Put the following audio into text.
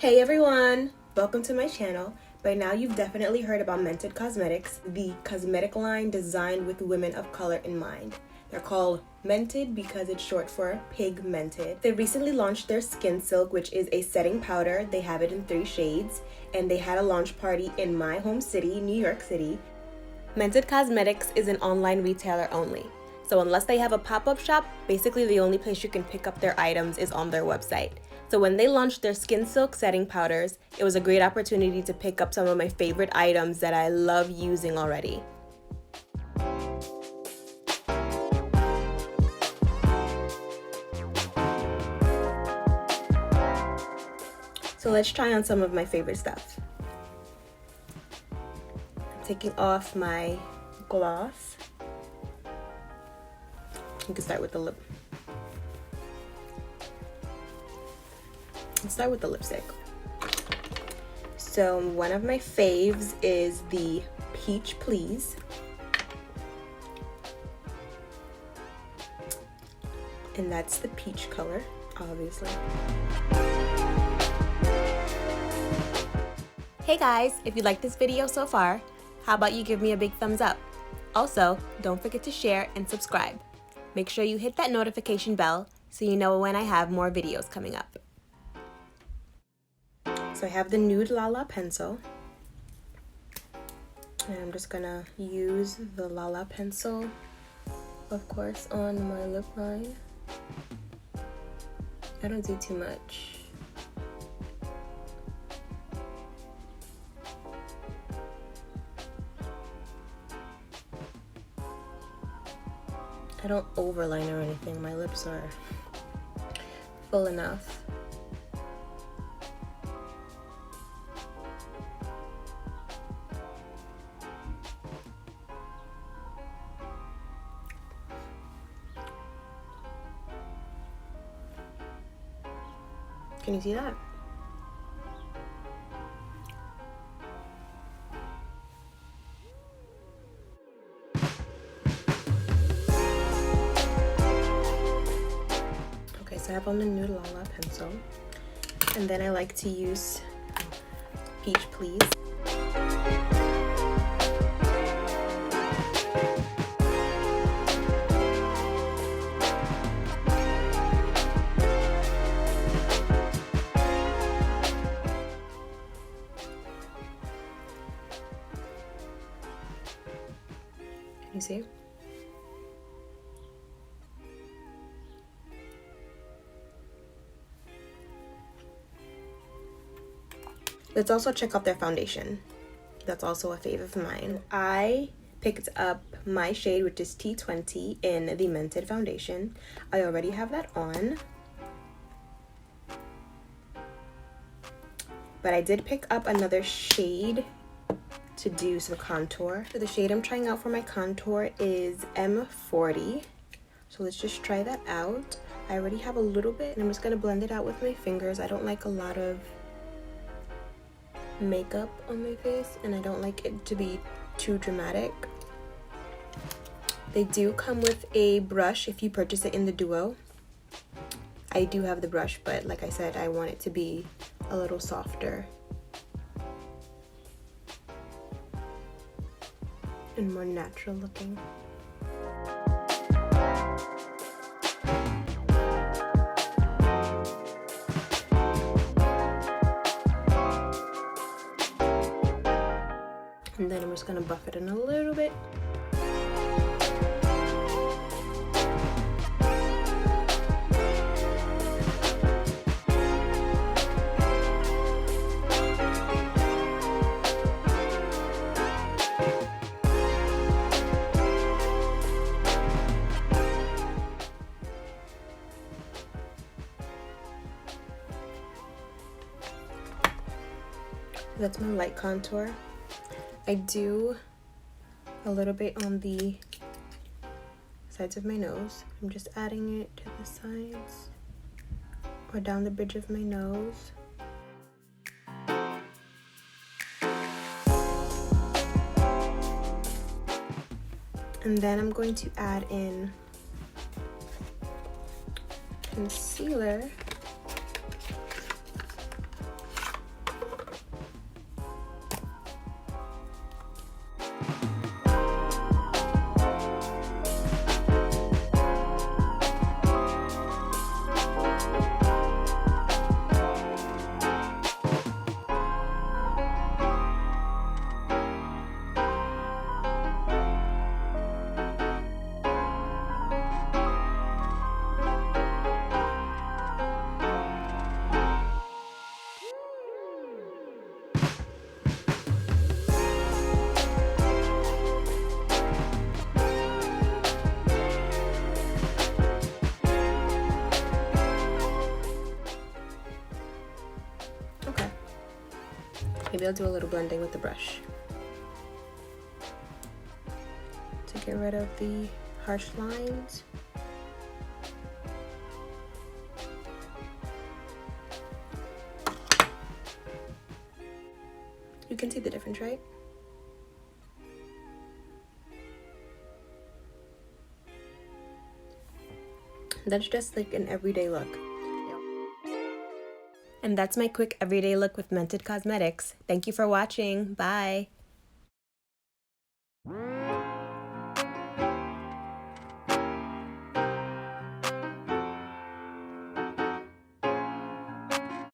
Hey everyone! Welcome to my channel. By now you've definitely heard about Mented Cosmetics, the cosmetic line designed with women of color in mind. They're called Mented because it's short for pigmented. They recently launched their Skin Silk, which is a setting powder. They have it in 3 shades, and they had a launch party in my home city, New York City. Mented Cosmetics is an online retailer only. So unless they have a pop-up shop, basically the only place you can pick up their items is on their website. So when they launched their Skin Silk setting powders, it was a great opportunity to pick up some of my favorite items that I love using already. So let's try on some of my favorite stuff. I'm taking off my gloss. You can start with the lip. Let's start with the lipstick. So one of my faves is the Peach Please. And that's the peach color, obviously. Hey guys, if you like this video so far, how about you give me a big thumbs up? Also, don't forget to share and subscribe. Make sure you hit that notification bell so you know when I have more videos coming up. So I have the nude Lala pencil, and I'm just gonna use the Lala pencil, of course, on my lip line. I don't do too much. I don't overline or anything. My lips are full enough. Can you see that? Okay, so I have on the nude Lala pencil, and then I like to use Peach Please. You see? Let's also check out their foundation. That's also a fave of mine. I picked up my shade, which is T20 in the Mented foundation. I already have that on. But I did pick up another shade to do some contour. So the shade I'm trying out for my contour is M40. So let's just try that out. I already have a little bit, and I'm just gonna blend it out with my fingers. I don't like a lot of makeup on my face, and I don't like it to be too dramatic. They do come with a brush if you purchase it in the duo. I do have the brush, but like I said, I want it to be a little softer and more natural looking. And then I'm just gonna buff it in a little bit. That's my light contour. I do a little bit on the sides of my nose. I'm just adding it to the sides or down the bridge of my nose. And then I'm going to add in concealer Maybe I'll do a little blending with the brush to get rid of the harsh lines. You can see the difference, right? That's just like an everyday look. And that's my quick everyday look with Mented Cosmetics. Thank you for watching. Bye.